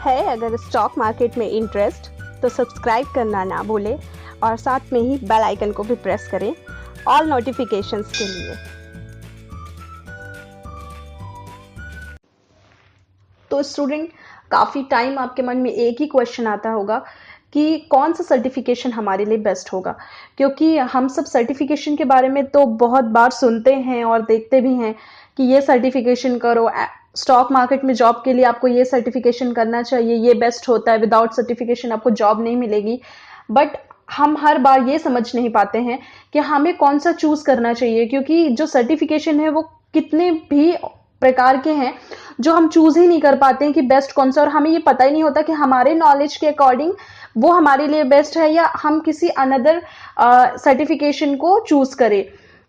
है अगर stock market में इंटरेस्ट तो सब्सक्राइब करना ना भूलें और साथ में ही बेल आइकन को भी प्रेस करें ऑल नोटिफिकेशंस के लिए। तो स्टूडेंट, काफ़ी टाइम आपके मन में एक ही क्वेश्चन आता होगा कि कौन सा सर्टिफिकेशन हमारे लिए बेस्ट होगा, क्योंकि हम सब सर्टिफिकेशन के बारे में तो बहुत बार सुनते हैं और देखते भी हैं कि ये सर्टिफिकेशन करो, स्टॉक मार्केट में जॉब के लिए आपको ये सर्टिफिकेशन करना चाहिए, ये बेस्ट होता है, विदाउट सर्टिफिकेशन आपको जॉब नहीं मिलेगी। बट हम हर बार ये समझ नहीं पाते हैं कि हमें कौन सा चूज करना चाहिए, क्योंकि जो सर्टिफिकेशन है वो कितने भी प्रकार के हैं जो हम चूज ही नहीं कर पाते हैं कि बेस्ट कौन सा, और हमें ये पता ही नहीं होता कि हमारे नॉलेज के अकॉर्डिंग वो हमारे लिए बेस्ट है या हम किसी अनदर सर्टिफिकेशन को चूज करें।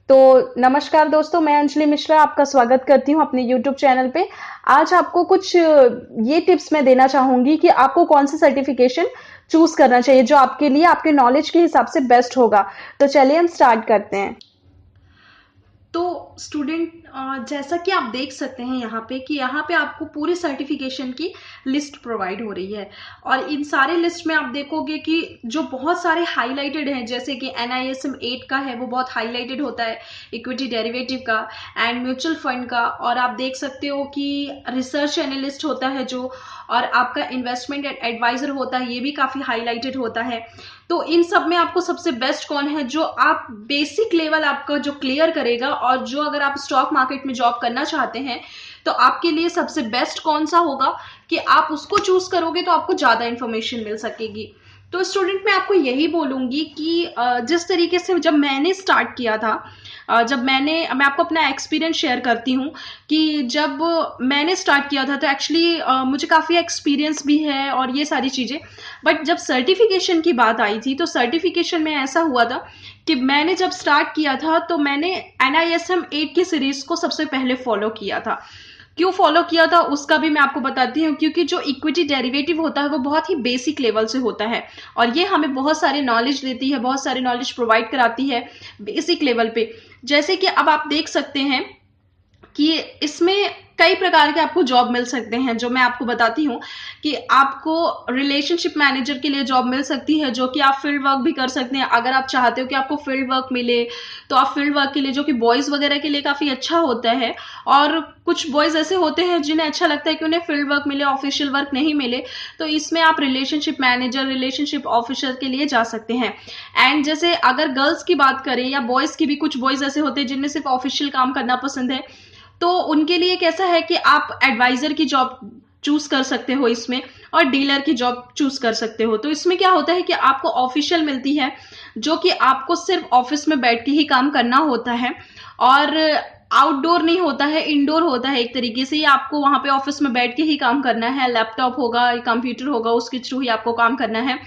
तो नमस्कार दोस्तों, मैं अंजलि मिश्रा आपका स्वागत करती हूं अपने YouTube चैनल पे। आज आपको कुछ ये टिप्स मैं देना चाहूंगी कि आपको कौन सा सर्टिफिकेशन चूज करना चाहिए जो आपके लिए आपके नॉलेज के हिसाब से बेस्ट होगा। तो चलिए हम स्टार्ट करते हैं। तो स्टूडेंट, जैसा कि आप देख सकते हैं यहाँ पे आपको पूरे सर्टिफिकेशन की लिस्ट प्रोवाइड हो रही है, और इन सारे लिस्ट में आप देखोगे कि जो बहुत सारे हाईलाइटेड हैं, जैसे कि NISM 8 का है वो बहुत हाईलाइटेड होता है, इक्विटी डेरिवेटिव का एंड म्यूचुअल फंड का, और आप देख सकते हो कि रिसर्च एनालिस्ट होता है जो, और आपका इन्वेस्टमेंट एडवाइजर होता है, ये भी काफ़ी हाईलाइटेड होता है। तो इन सब में आपको सबसे बेस्ट कौन है जो आप बेसिक लेवल आपका जो क्लियर करेगा, और जो अगर आप स्टॉक मार्केट में जॉब करना चाहते हैं तो आपके लिए सबसे बेस्ट कौन सा होगा कि आप उसको चूज करोगे तो आपको ज़्यादा इन्फॉर्मेशन मिल सकेगी। तो स्टूडेंट, मैं आपको यही बोलूँगी कि जिस तरीके से जब मैंने स्टार्ट किया था, मैं आपको अपना एक्सपीरियंस शेयर करती हूँ कि जब मैंने स्टार्ट किया था तो एक्चुअली मुझे काफ़ी एक्सपीरियंस भी है और ये सारी चीज़ें, बट जब सर्टिफिकेशन की बात आई थी तो सर्टिफिकेशन में ऐसा हुआ था कि मैंने जब स्टार्ट किया था तो मैंने NISM 8 की सीरीज़ को सबसे पहले फॉलो किया था। क्यों फॉलो किया था उसका भी मैं आपको बताती हूँ, क्योंकि जो इक्विटी डेरिवेटिव होता है वो बहुत ही बेसिक लेवल से होता है और ये हमें बहुत सारे नॉलेज देती है, बहुत सारे नॉलेज प्रोवाइड कराती है बेसिक लेवल पे। जैसे कि अब आप देख सकते हैं कि इसमें कई प्रकार के आपको जॉब मिल सकते हैं, जो मैं आपको बताती हूँ कि आपको रिलेशनशिप मैनेजर के लिए जॉब मिल सकती है, जो कि आप फील्ड वर्क भी कर सकते हैं। अगर आप चाहते हो कि आपको फील्ड वर्क मिले तो आप फील्ड वर्क के लिए, जो कि बॉयज़ वगैरह के लिए काफ़ी अच्छा होता है, और कुछ बॉयज़ ऐसे होते हैं जिन्हें अच्छा लगता है कि उन्हें फील्ड वर्क मिले, ऑफिशियल वर्क नहीं मिले, तो इसमें आप रिलेशनशिप मैनेजर, रिलेशनशिप ऑफिसर के लिए जा सकते हैं। एंड जैसे अगर गर्ल्स की बात करें या बॉयज़ की भी, कुछ बॉयज़ ऐसे होते हैं जिन्हें सिर्फ ऑफिशियल काम करना पसंद है, तो उनके लिए कैसा है कि आप एडवाइजर की जॉब चूज कर सकते हो इसमें, और डीलर की जॉब चूज कर सकते हो। तो इसमें क्या होता है कि आपको ऑफिशियल मिलती है, जो कि आपको सिर्फ ऑफिस में बैठ के ही काम करना होता है, और आउटडोर नहीं होता है, इंडोर होता है। एक तरीके से आपको वहां पे ऑफिस में बैठ के ही काम करना है, लैपटॉप होगा, कंप्यूटर होगा, उसके थ्रू ही आपको काम करना है।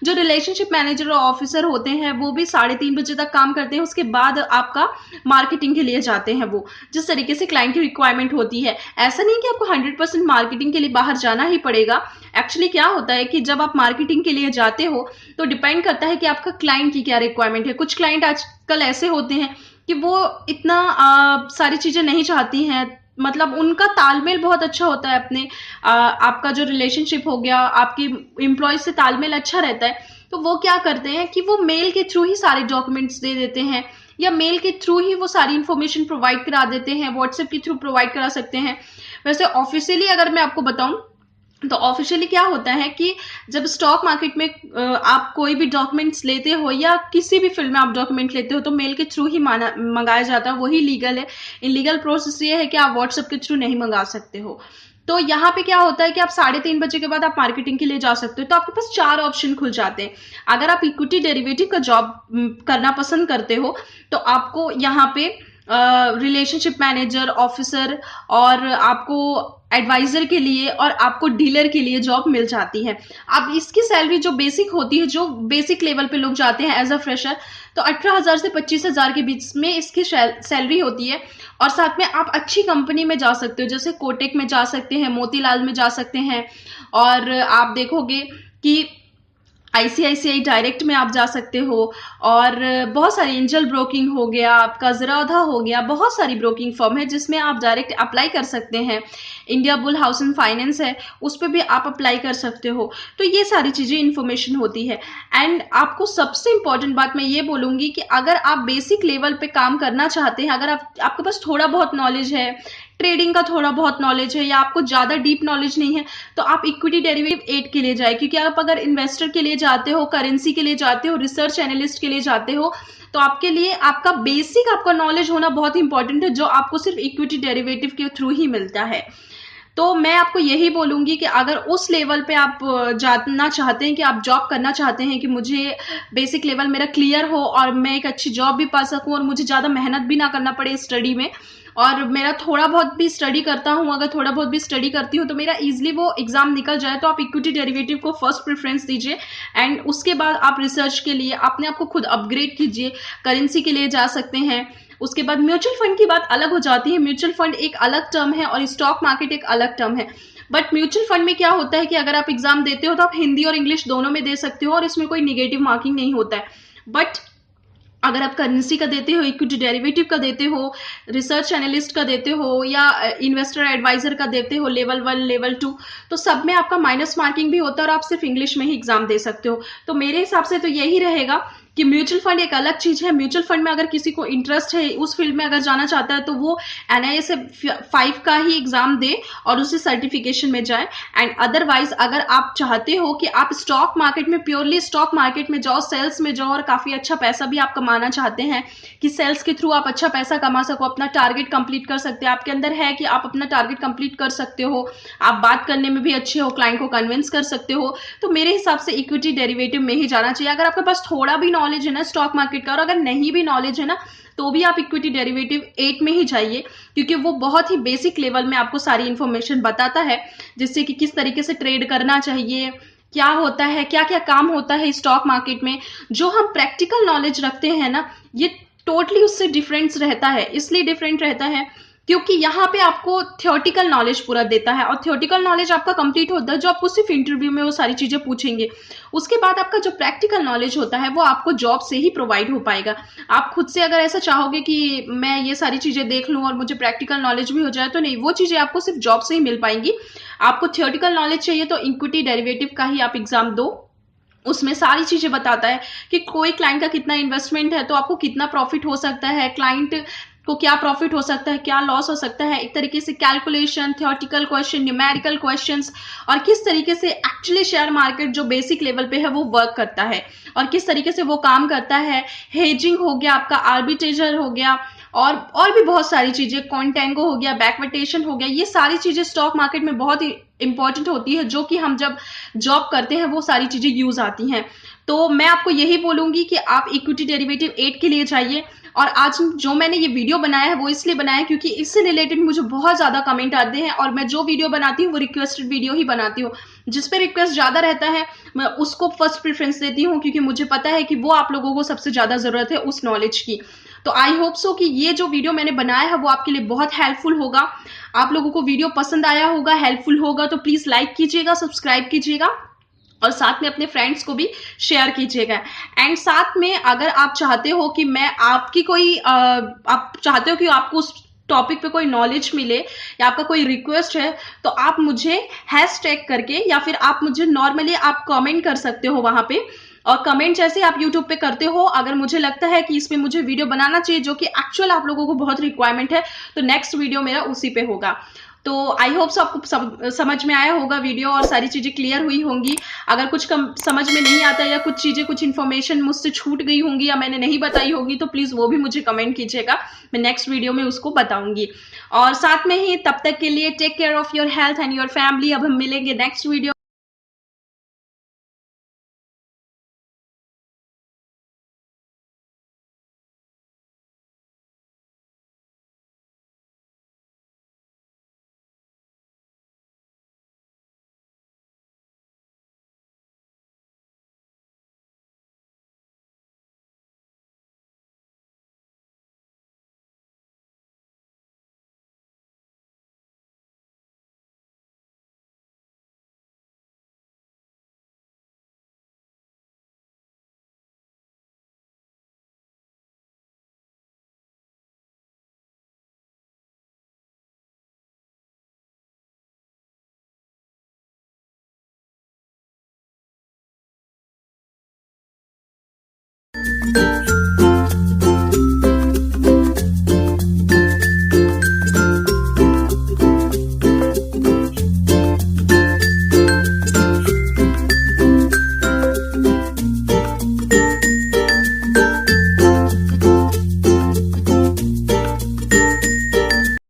जो रिलेशनशिप मैनेजर और ऑफिसर होते हैं वो भी 3:30 बजे तक काम करते हैं, उसके बाद आपका मार्केटिंग के लिए जाते हैं। वो जिस तरीके से क्लाइंट की रिक्वायरमेंट होती है, ऐसा नहीं कि आपको 100% मार्केटिंग के लिए बाहर जाना ही पड़ेगा। एक्चुअली क्या होता है कि जब आप मार्केटिंग के लिए जाते हो तो डिपेंड करता है कि आपका क्लाइंट की क्या रिक्वायरमेंट है। कुछ क्लाइंट आजकल ऐसे होते हैं कि वो इतना सारी चीजें नहीं चाहती हैं, मतलब उनका तालमेल बहुत अच्छा होता है अपने आपका जो रिलेशनशिप हो गया, आपके एम्प्लॉयज से तालमेल अच्छा रहता है, तो वो क्या करते हैं कि वो मेल के थ्रू ही सारे डॉक्यूमेंट्स दे देते हैं, या मेल के थ्रू ही वो सारी इन्फॉर्मेशन प्रोवाइड करा देते हैं, व्हाट्सएप के थ्रू प्रोवाइड करा सकते हैं। वैसे ऑफिशियली अगर मैं आपको बताऊं तो ऑफिशियली क्या होता है कि जब स्टॉक मार्केट में आप कोई भी डॉक्यूमेंट्स लेते हो या किसी भी फील्ड में आप डॉक्यूमेंट लेते हो तो मेल के थ्रू ही मंगाया जाता है, वही लीगल है। इनलीगल प्रोसेस ये है कि आप व्हाट्सएप के थ्रू नहीं मंगा सकते हो। तो यहाँ पे क्या होता है कि आप 3:30 बजे के बाद आप मार्केटिंग के लिए जा सकते हो। तो आपके पास 4 ऑप्शन खुल जाते हैं। अगर आप इक्विटी डेरिवेटिव का जॉब करना पसंद करते हो तो आपको यहाँ पे रिलेशनशिप मैनेजर, ऑफिसर, और आपको एडवाइजर के लिए और आपको डीलर के लिए जॉब मिल जाती है। अब इसकी सैलरी जो बेसिक होती है, जो बेसिक लेवल पे लोग जाते हैं एज अ फ्रेशर, तो 18,000 से 25,000 के बीच में इसकी सैलरी होती है। और साथ में आप अच्छी कंपनी में जा सकते हो, जैसे कोटेक में जा सकते हैं, मोतीलाल में जा सकते हैं, और आप देखोगे कि ICICI डायरेक्ट में आप जा सकते हो, और बहुत सारी एंजल ब्रोकिंग हो गया, आपका ज़राधा हो गया, बहुत सारी ब्रोकिंग फर्म है जिसमें आप डायरेक्ट अप्लाई कर सकते हैं। India bull house and finance है, उस पर भी आप अप्लाई कर सकते हो। तो ये सारी चीज़ें इन्फॉर्मेशन होती है। एंड आपको सबसे इंपॉर्टेंट बात मैं ये बोलूँगी कि अगर आप बेसिक लेवल पे काम करना चाहते हैं, अगर आपके पास थोड़ा बहुत नॉलेज है, ट्रेडिंग का थोड़ा बहुत नॉलेज है, या आपको ज़्यादा डीप नॉलेज नहीं है, तो आप इक्विटी डेरिवेटिव 8 के लिए जाए। क्योंकि आप अगर इन्वेस्टर के लिए जाते हो, करेंसी के लिए जाते हो, रिसर्च एनालिस्ट के लिए जाते हो, तो आपके लिए आपका बेसिक आपका नॉलेज होना बहुत इंपॉर्टेंट है, जो आपको सिर्फ इक्विटी डेरिवेटिव के थ्रू ही मिलता है। तो मैं आपको यही बोलूंगी कि अगर उस लेवल पे आप जानना चाहते हैं, कि आप जॉब करना चाहते हैं, कि मुझे बेसिक लेवल मेरा क्लियर हो और मैं एक अच्छी जॉब भी पा सकूं और मुझे ज़्यादा मेहनत भी ना करना पड़े स्टडी में, और मेरा थोड़ा बहुत भी स्टडी करता हूं, अगर थोड़ा बहुत भी स्टडी करती हूं तो मेरा इजीली वो एग्जाम निकल जाए, तो आप इक्विटी डेरिवेटिव को फर्स्ट प्रेफरेंस दीजिए। एंड उसके बाद आप रिसर्च के लिए अपने आप को खुद अपग्रेड कीजिए, करेंसी के लिए जा सकते हैं। उसके बाद म्यूचुअल फंड की बात अलग हो जाती है। म्यूचुअल फंड एक अलग टर्म है और स्टॉक मार्केट एक अलग टर्म है। बट म्यूचुअल फंड में क्या होता है कि अगर आप एग्जाम देते हो तो आप हिंदी और इंग्लिश दोनों में दे सकते हो और इसमें कोई निगेटिव मार्किंग नहीं होता है। बट अगर आप करेंसी का देते हो, इक्विटी डेरिवेटिव का देते हो, रिसर्च एनालिस्ट का देते हो, या इन्वेस्टर एडवाइजर का देते हो, लेवल 1 लेवल 2, तो सब में आपका माइनस मार्किंग भी होता है और आप सिर्फ इंग्लिश में ही एग्जाम दे सकते हो। तो मेरे हिसाब से तो यही रहेगा कि म्यूचुअल फंड एक अलग चीज है। म्यूचुअल फंड में अगर किसी को इंटरेस्ट है, उस फील्ड में अगर जाना चाहता है, तो वो NIS 5 का ही एग्जाम दे और उसे सर्टिफिकेशन में जाए। एंड अदरवाइज अगर आप चाहते हो कि आप स्टॉक मार्केट में, प्योरली स्टॉक मार्केट में जाओ, सेल्स में जाओ और काफी अच्छा पैसा भी आप कमाना चाहते हैं, कि सेल्स के थ्रू आप अच्छा पैसा कमा सको, अपना टारगेट कंप्लीट कर सकते हैं, आपके अंदर है कि आप अपना टारगेट कंप्लीट कर सकते हो, आप बात करने में भी अच्छे हो, क्लाइंट को कन्विंस कर सकते हो, तो मेरे हिसाब से इक्विटी डेरिवेटिव में ही जाना चाहिए। अगर आपके पास थोड़ा भी नॉलेज है ना स्टॉक मार्केट का, और अगर नहीं भी नॉलेज है ना, तो भी आप इक्विटी डेरिवेटिव 8 में ही जाइए, क्योंकि वो बहुत ही बेसिक लेवल में आपको सारी इंफॉर्मेशन बताता है, जिससे कि किस तरीके से ट्रेड करना चाहिए, क्या होता है, क्या क्या काम होता है स्टॉक मार्केट में। जो हम प्रैक्टिकल नॉलेज रखते हैं ना, ये टोटली उससे डिफरेंस रहता है। इसलिए डिफरेंट रहता है क्योंकि यहाँ पे आपको थियोटिकल नॉलेज पूरा देता है, और थियोटिकल नॉलेज आपका कंप्लीट होता है जो आपको सिर्फ इंटरव्यू में वो सारी चीजें पूछेंगे। उसके बाद आपका जो प्रैक्टिकल नॉलेज होता है वो आपको जॉब से ही प्रोवाइड हो पाएगा। आप खुद से अगर ऐसा चाहोगे कि मैं ये सारी चीजें देख लूं और मुझे प्रैक्टिकल नॉलेज भी हो जाए, तो नहीं, वो चीजें आपको सिर्फ जॉब से ही मिल पाएंगी। आपको थियोटिकल नॉलेज चाहिए तो इक्विटी डेरिवेटिव का ही आप एग्जाम दो। उसमें सारी चीजें बताता है कि कोई क्लाइंट का कितना इन्वेस्टमेंट है तो आपको कितना प्रॉफिट हो सकता है, क्लाइंट को क्या प्रॉफिट हो सकता है, क्या लॉस हो सकता है। एक तरीके से calculation, theoretical question, numerical questions, और किस तरीके से एक्चुअली शेयर मार्केट जो बेसिक लेवल पे है वो वर्क करता है और किस तरीके से वो काम करता है। हेजिंग हो गया, आपका आर्बिट्रेजर हो गया, और भी बहुत सारी चीजें, कॉन्टेंगो हो गया, बैकवर्टेशन हो गया, ये सारी चीजें स्टॉक मार्केट में बहुत ही इंपॉर्टेंट होती है, जो कि हम जब जॉब करते हैं वो सारी चीजें यूज आती हैं। तो मैं आपको यही बोलूंगी कि आप इक्विटी डेरिवेटिव 8 के लिए जाइए। और आज जो मैंने ये वीडियो बनाया है वो इसलिए बनाया है क्योंकि इससे रिलेटेड मुझे बहुत ज्यादा कमेंट आते हैं, और मैं जो वीडियो बनाती हूँ वो रिक्वेस्टेड वीडियो ही बनाती हूँ। जिस पे रिक्वेस्ट ज्यादा रहता है मैं उसको फर्स्ट प्रेफरेंस देती हूँ, क्योंकि मुझे पता है कि वो आप लोगों को सबसे ज्यादा जरूरत है उस नॉलेज की। तो आई होप सो कि ये जो वीडियो मैंने बनाया है वो आपके लिए बहुत हेल्पफुल होगा। आप लोगों को वीडियो पसंद आया होगा, हेल्पफुल होगा, तो प्लीज लाइक कीजिएगा, सब्सक्राइब कीजिएगा, और साथ में अपने फ्रेंड्स को भी शेयर कीजिएगा। एंड साथ में अगर आप चाहते हो कि मैं आपकी कोई आप चाहते हो कि आपको उस टॉपिक पे कोई नॉलेज मिले, या आपका कोई रिक्वेस्ट है, तो आप मुझे हैशटैग करके, या फिर आप मुझे नॉर्मली आप कमेंट कर सकते हो वहां पे। और कमेंट जैसे आप यूट्यूब पे करते हो, अगर मुझे लगता है कि इसमें मुझे वीडियो बनाना चाहिए जो कि एक्चुअल आप लोगों को बहुत रिक्वायरमेंट है, तो नेक्स्ट वीडियो मेरा उसी पे होगा। तो आई होप सो आपको समझ में आया होगा वीडियो, और सारी चीजें क्लियर हुई होंगी। अगर कुछ समझ में नहीं आता, या कुछ चीजें, कुछ इन्फॉर्मेशन मुझसे छूट गई होंगी या मैंने नहीं बताई होगी, तो प्लीज वो भी मुझे कमेंट कीजिएगा, मैं नेक्स्ट वीडियो में उसको बताऊंगी। और साथ में ही तब तक के लिए take care of your health and your family. अब हम मिलेंगे नेक्स्ट वीडियो।